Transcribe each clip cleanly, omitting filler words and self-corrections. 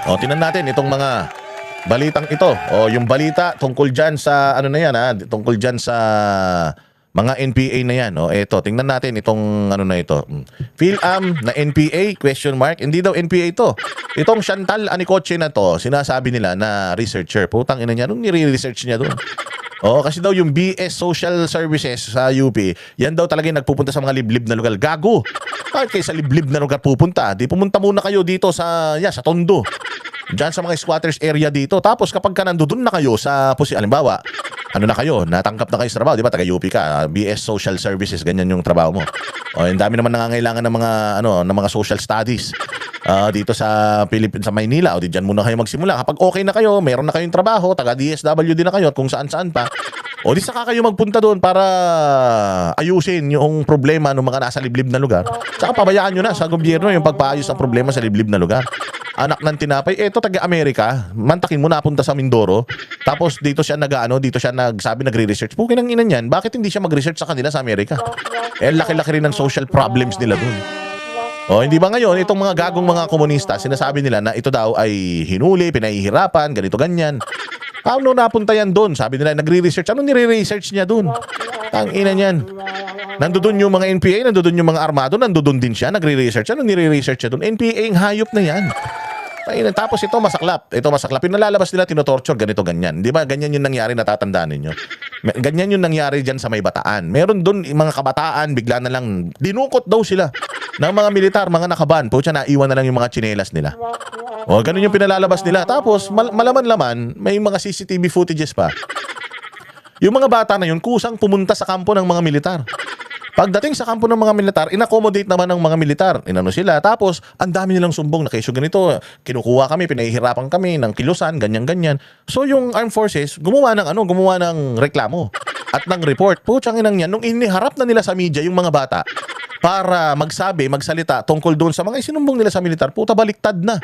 O, tingnan natin itong mga balitang ito. O, yung balita tungkol dyan sa, ano na yan ha, tungkol dyan sa mga NPA na yan. O, eto, tingnan natin itong ano na ito. PhilAm na NPA, question mark. Hindi daw NPA ito. Itong Chantal Anicoche na to, sinasabi nila na researcher. Putang ina niya, nung nire-research niya doon. Oo, kasi daw yung BS Social Services sa UP, yan daw talaga yung nagpupunta sa mga liblib na lugar. Gago! Bakit kayo sa liblib na lugar pupunta? Di pumunta muna kayo dito sa, sa Tondo. Diyan sa mga squatters area dito. Tapos kapag ka nandoon na kayo sa, halimbawa, ano na kayo, natanggap na kayo sa trabaho, di ba? Taga-UP ka, BS Social Services, ganyan yung trabaho mo. O, yung dami naman nangangailangan ng mga, ng mga social studies. Dito sa sa Maynila, o di dyan muna kayo magsimula. Kapag okay na kayo, meron na kayong trabaho, taga DSWD na kayo at kung saan-saan pa, o di saka kayo magpunta doon para ayusin yung problema ng mga nasa liblib na lugar. Saka pabayaan nyo na sa gobyerno yung pagpaayos ng problema sa liblib na lugar. Anak ng tinapay, eto taga-Amerika, mantakin mo napunta sa Mindoro, tapos dito siya dito siya nagre-research. Pukin ang ina niyan, bakit hindi siya mag-research sa kanila sa Amerika? Laki-laki rin ng social problems nila doon. O, hindi ba ngayon, itong mga gagong mga komunista, sinasabi nila na ito daw ay hinuli, pinahihirapan, ganito, ganyan. Paano napunta yan doon? Sabi nila, nagre-research. Ano nire-research niya doon? Ang ina niyan. Nandoon yung mga NPA, nandoon yung mga armado, nandoon din siya, nagre-research. Ano nire-research niya doon? NPA ang hayop na yan. Tapos ito masaklap. Pinalalabas nila, tinotorture, ganito, ganyan. Di ba? Ganyan yung nangyari, natatandaan ninyo. Ganyan yung nangyari dyan sa may Bataan. Meron doon mga kabataan, bigla na lang, dinukot daw sila ng mga militar, mga nakaban. Pucha, naiwan na lang yung mga tsinelas nila. O, ganun yung pinalalabas nila. Tapos, malaman-laman, may mga CCTV footages pa. Yung mga bata na yun, kusang pumunta sa kampo ng mga militar. Pagdating sa kampo ng mga militar, in-accommodate naman ng mga militar. Inano sila. Tapos, ang dami nilang sumbong na kesyo ganito. Kinukuha kami, pinahihirapan kami ng kilusan, ganyan-ganyan. So, yung armed forces, gumawa ng reklamo at ng report. Putsang inang yan, nung iniharap na nila sa media yung mga bata, para magsalita tungkol doon sa mga isinumbong nila sa militar, puta baliktad na.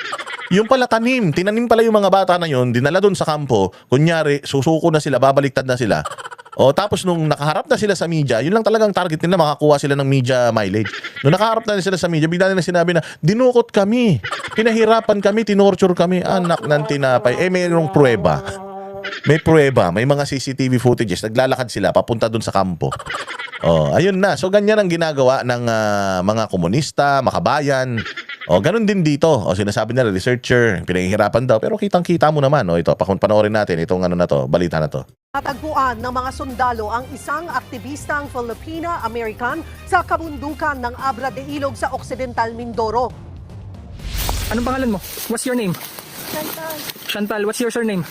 Yung pala tinanim pala yung mga bata na yun, dinala doon sa kampo, kunyari, susuko na sila, babaliktad na sila. O tapos nung nakaharap na sila sa media, yun lang talagang target nila, makakuha sila ng media mileage. Nung nakaharap na sila sa media, bigla nila sinabi na, dinukot kami, pinahirapan kami, tinorture kami, anak ng tinapay. Mayroong pruweba. May pruweba, may mga CCTV footages, naglalakad sila papunta doon sa kampo. Oh, ayun na. So ganyan ang ginagawa ng mga komunista, makabayan. O, ganun din dito. O, sinasabi nila, researcher, pinahihirapan daw. Pero kitang-kita mo naman. O, ito, panoorin natin itong balita na to. Natagpuan ng mga sundalo ang isang aktivistang Filipina-American sa kabundukan ng Abra de Ilog sa Occidental Mindoro. Anong pangalan mo? What's your name? Chantal. Chantal, what's your surname?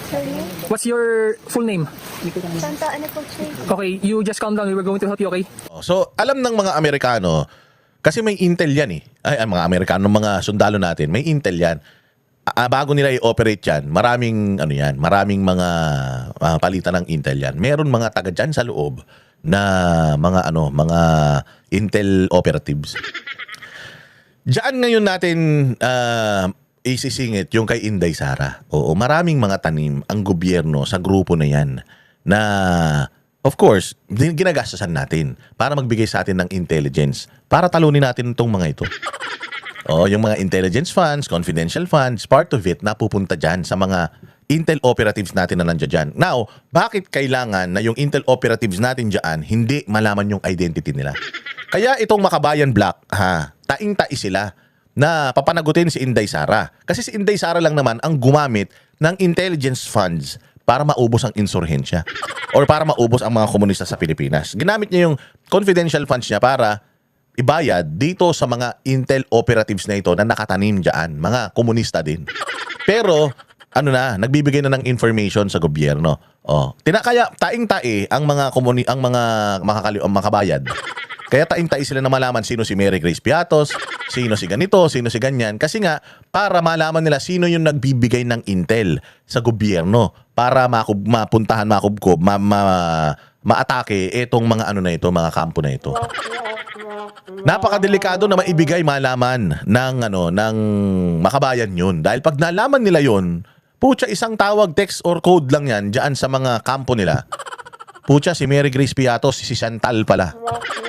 Celine. What's your full name? Chantal Anicoche. Okay, you just calm down. We were going to help you, okay? So, alam ng mga Amerikano, kasi may intel yan eh. Ang mga Amerikano, mga sundalo natin, may intel yan. Bago nila i-operate yan, maraming mga palitan ng intel yan. Meron mga taga dyan sa loob na mga intel operatives. Diyan ngayon natin isisingit yung kay Inday Sara. Oo, maraming mga tanim ang gobyerno sa grupo na yan na of course, ginagastasan natin para magbigay sa atin ng intelligence para talunin natin itong mga ito. O, yung mga intelligence funds, confidential funds, part of it napupunta dyan sa mga intel operatives natin na nandiyan dyan. Now, bakit kailangan na yung intel operatives natin dyan hindi malaman yung identity nila? Kaya itong Makabayan Black, taing-tai sila na papanagutin si Inday Sara. Kasi si Inday Sara lang naman ang gumamit ng intelligence funds para maubos ang insurhensya or para maubos ang mga komunista sa Pilipinas. Ginamit niya yung confidential funds niya para ibayad dito sa mga intel operatives na ito na nakatanim dyan, mga komunista din. Pero, nagbibigay na ng information sa gobyerno. Kaya taing-tae ang mga makabayad. Kaya taing-tae sila na malaman sino si Mary Grace Piatos, sino si ganito, sino si ganyan. Kasi nga, para malaman nila sino yung nagbibigay ng intel sa gobyerno para mapuntahan, makubkob, maatake itong mga mga kampo na ito. Napakadelikado na maibigay malaman ng makabayan yun. Dahil pag nalaman nila yun, pucha, isang tawag, text or code lang yan dyan sa mga kampo nila. Pucha, si Mary Grace Piatos, si Chantal pala.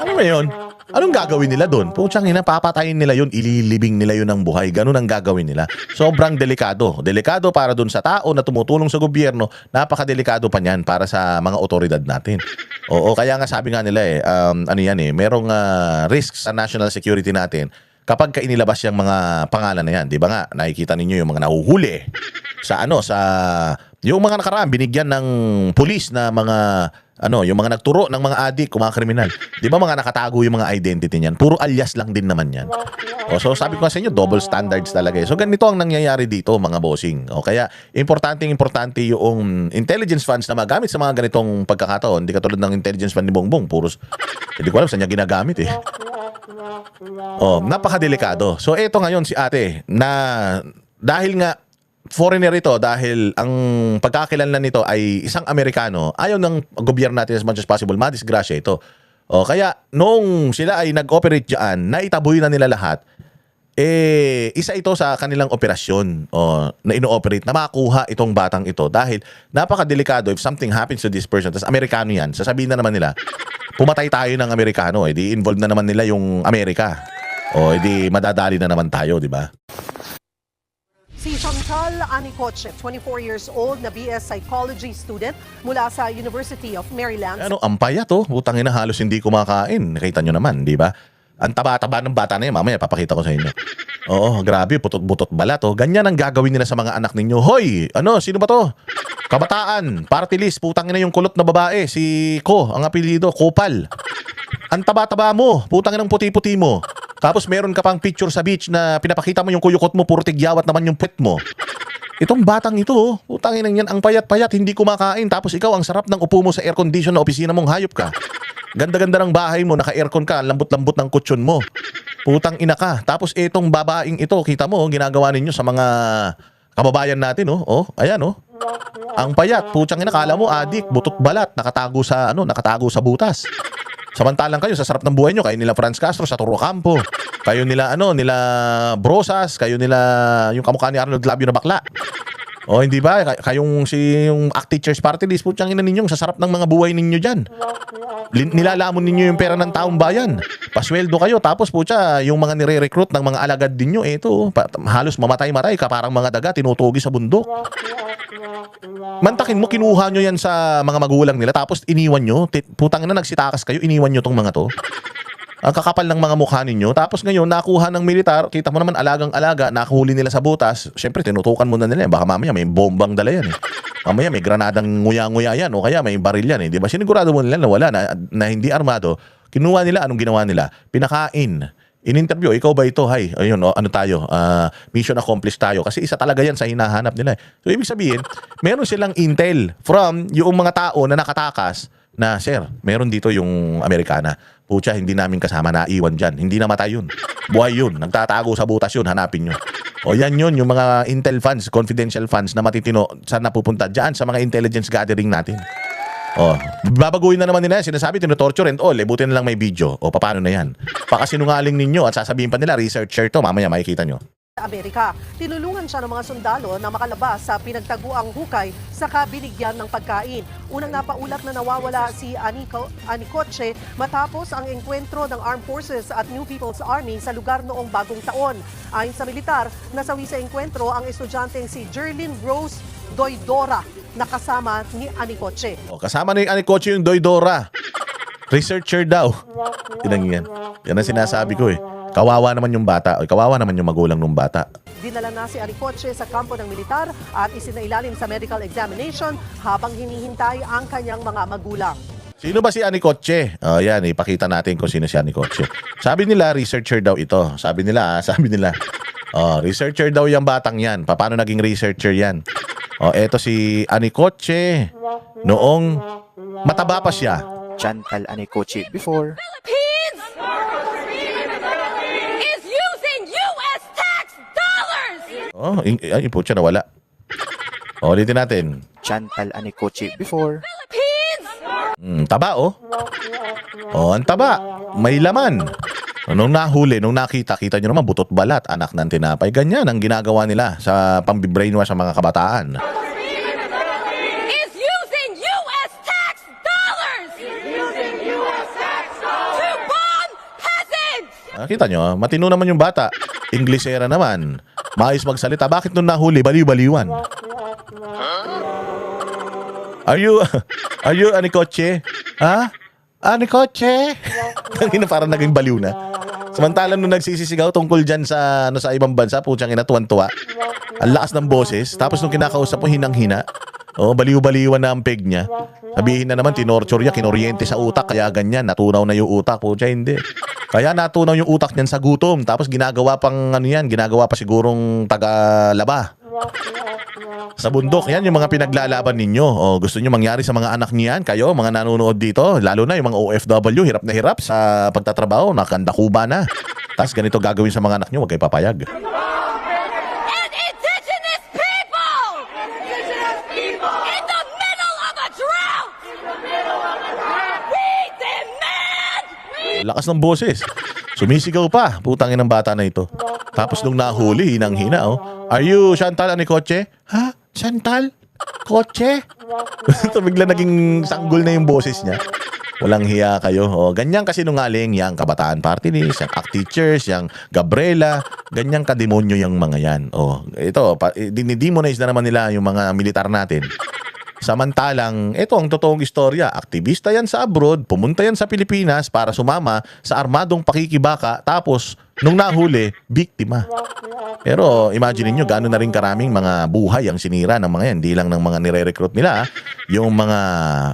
Ano ba yun? Anong gagawin nila doon? Putsang ina, papatayin nila yun, ililibing nila yun ng buhay. Ganun ang gagawin nila. Sobrang delikado. Delikado para doon sa tao na tumutulong sa gobyerno, napakadelikado pa niyan para sa mga otoridad natin. Oo, kaya nga sabi nga nila ano yan merong risks sa national security natin kapag ka inilabas yung mga pangalan na yan. Di ba nga, nakikita ninyo yung mga nahuhuli sa yung mga nakaraan, binigyan ng pulis na mga yung mga nagturo ng mga adik, mga kriminal. Di ba mga nakatago yung mga identity niyan? Puro alias lang din naman yan. So sabi ko sa inyo, double standards talaga. So ganito ang nangyayari dito, mga bossing. Kaya importante yung intelligence funds na magamit sa mga ganitong pagkakataon. Hindi katulad ng intelligence fund ni Bongbong. Puros, hindi ko alam saan niya ginagamit napakadelikado. So eto ngayon si ate na dahil nga foreigner ito, dahil ang pagkakakilanlan nito ay isang Amerikano, ayaw ng gobyerno natin as much as possible, madisgrasya ito. Kaya noong sila ay nag-operate dyan, naitaboy na nila lahat, isa ito sa kanilang operasyon na ino-operate na makuha itong batang ito dahil napakadelikado if something happens to this person. Tas Amerikano yan, sasabihin na naman nila, pumatay tayo ng Amerikano, di involved na naman nila yung Amerika. Di madadali na naman tayo, di ba? Si Chantal Anicoche, 24 years old na BS Psychology student mula sa University of Maryland. Ampaya to. Butangin na halos hindi kumakain. Nakita nyo naman, di ba? Ang taba-taba ng bata na yan. Mamaya, papakita ko sa inyo. Oo, grabe. Putot-butot balat. Ganyan ang gagawin nila sa mga anak ninyo. Hoy! Sino ba to? Kabataan. Party list. Putangin na yung kulot na babae. Si Ko. Ang apelido. Kopal. Ang taba-taba mo. Putangin ng puti-puti mo. Tapos meron ka pang picture sa beach na pinapakita mo yung kuyukot mo, puro tigyawat naman yung puwet mo. Itong batang ito, putangin yan, ang payat-payat, hindi kumakain. Tapos ikaw, ang sarap ng upo mo sa air condition na opisina mong hayop ka. Ganda-ganda ng bahay mo, naka-aircon ka, lambot-lambot ng kutsyon mo. Putang ina ka. Tapos itong babaeng ito, kita mo, ginagawa ninyo sa mga kababayan natin, ayan, Ang payat, putang ina, kala mo, adik, butot balat, nakatago sa butas. Samantalang kayo, sa sarap ng buhay nyo, kayo nila Franz Castro sa Toro Campo. Kayo nila, nila Brosas, kayo nila, yung kamukha ni Arnold Labio na bakla. Hindi ba? Kayong yung ACT Teachers Party List, putyang ina ninyong sa sarap ng mga buhay ninyo dyan. Nilalamon ninyo yung pera ng taong bayan. Pasweldo kayo, tapos putya, yung mga nire-recruit ng mga alagad ninyo, halos mamatay-matay ka, parang mga daga, tinutugi sa bundok. Mantakin mo, kinuha nyo yan sa mga magulang nila, tapos iniwan nyo, putang ina, nagsitakas kayo, iniwan nyo tong mga to. Ang kakapal ng mga mukha ninyo. Tapos ngayon, nakuha ng militar, kita mo naman alagang-alaga, nakahuli nila sa butas. Siyempre, tinutukan muna nila. Baka mamaya may bombang dala yan. Mamaya may granadang nguya-nguya yan. O kaya may baril yan. Di ba? Sinigurado mo nila na wala, na hindi armado. Kinuha nila, anong ginawa nila? Pinakain. In-interview, ikaw ba ito? Hay, ayun, ano tayo? Mission accomplished tayo. Kasi isa talaga yan sa hinahanap nila. So, ibig sabihin, meron silang intel from yung mga tao na nakatakas na, sir, meron dito yung Amerikana. Pucha, hindi namin kasama, naiwan dyan. Hindi namatay yun. Buhay yun. Nagtatago sa butas yun. Hanapin nyo. Yan yun, yung mga intel funds, confidential funds na matitino, saan napupunta? Dyan sa mga intelligence gathering natin. Babaguhin na naman nila yan. Sinasabi, tinotorture and all. Buti na lang may video. Paano na yan? Pakasinungaling ninyo at sasabihin pa nila, researcher to. Mamaya makikita nyo. Amerika. Tinulungan siya ng mga sundalo na makalabas sa pinagtaguang hukay sa binigyan ng pagkain. Unang napaulat na nawawala si Anicoche matapos ang engkwentro ng Armed Forces at New People's Army sa lugar noong bagong taon. Ayon sa militar, nasawi sa engkwentro ang estudyanteng si Jerlyn Rose Doydora na kasama ni Anicoche. Kasama ni Anicoche yung Doydora. Researcher daw. Yan ang sinasabi ko Kawawa naman yung bata. Kawawa naman yung magulang ng bata. Dinala na si Anicoche sa kampo ng militar at isinailalim sa medical examination habang hinihintay ang kanyang mga magulang. Sino ba si Anicoche? Yan, ipakita natin kung sino si Anicoche. Sabi nila, researcher daw ito. Sabi nila. Researcher daw yung batang yan. Paano naging researcher yan? Eto si Anicoche. Noong mataba pa siya. Chantal Anicoche before. Philippines is using U.S. tax dollars! Ay, putya, nawala. Ulitin natin. Chantal Anicoche before. Philippines! Taba, ang taba. May laman. Nung nahuli, nung nakita nyo naman, butot balat, anak ng tinapay. Ganyan ang ginagawa nila sa pambibrainwash sa mga kabataan. Is using U.S. tax dollars! To bomb Kita nyo, matino naman yung bata. Inglesera naman. Maayos magsalita. Bakit nung nahuli, baliw-baliwan? Are you Anikotche? Ha? Anikotche? Tangina, parang naging baliw na. Samantalang nung nagsisisigaw tungkol dyan sa, sa ibang bansa, putyang ina, tuwan-tuwa. Ang lakas ng boses. Tapos nung kinakausap mo, hinang-hina. Baliw-baliwan na ang peg niya. Sabihin na naman, tinorture niya, kinoryente sa utak, kaya ganyan, natunaw na yung utak. Putya, hindi. Kaya natunaw yung utak niyan sa gutom. Tapos ginagawa pang ano yan, ginagawa pa sigurong taga-laba. Sa bundok, yan yung mga pinaglalaban ninyo. Gusto nyo mangyari sa mga anak niyan, kayo, mga nanonood dito, lalo na yung mga OFW, hirap na hirap sa pagtatrabaho, nakandakuba na. Tapos ganito gagawin sa mga anak nyo, huwag kayo papayag. And indigenous people! In the middle of a drought! We demand! Lakas ng boses. Sumisigaw pa, putangin ng bata na ito. Tapos nung nahuli, hinang-hina, Are you Chantal Anikotche? Ha? Chantal? Kotse? Ito bigla naging sanggol na yung boses niya. Walang hiya kayo. Ganyan kasi nungaling yang Kabataan Party List, yang ACT Teachers, yang Gabriela. Ganyan kademonyo yung mga yan. Ito, dinidemonize na naman nila yung mga militar natin. Samantalang, ito ang totoong istorya. Aktivista yan sa abroad, pumunta yan sa Pilipinas para sumama sa armadong pakikibaka, tapos, nung nahuli, biktima. Pero, imagine niyo gaano na rin karaming mga buhay ang sinira ng mga yan. Hindi lang ng mga nire-recruit nila, yung mga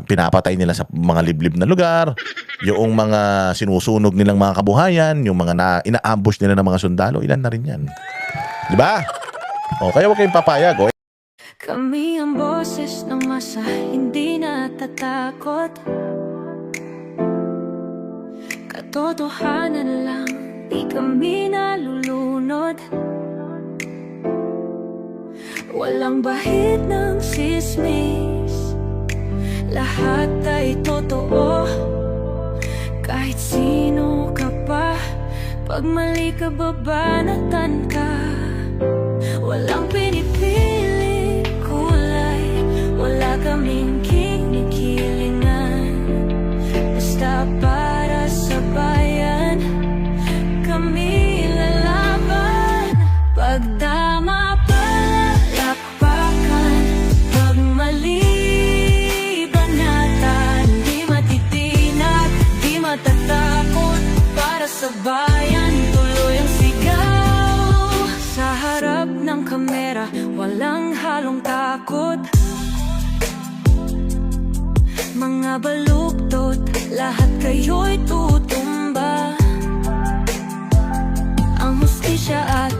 pinapatay nila sa mga liblib na lugar, yung mga sinusunog nilang mga kabuhayan, yung mga ina-ambush nila ng mga sundalo, ilan na rin yan. Diba? Kaya huwag kayong papayag. Kami ang boses ng masa, hindi natatakot. Katotohanan lang, di kami nalulunod. Walang bahid ng sismis, lahat ay totoo. Kahit sino ka pa, pag mali ka babanatan ka. Walang pinipili kulay, wala kaming kinikilingan. Basta para sa bayan, kami lalaban. Pagdama palakpakan, pag mali banatan. Di matitinag, di matatakot, para sa bayan tuloy ang sigaw. Sa harap ng kamera, walang halong takot. Mga baluktot, lahat kayo'y tutumba. Ang hustisya at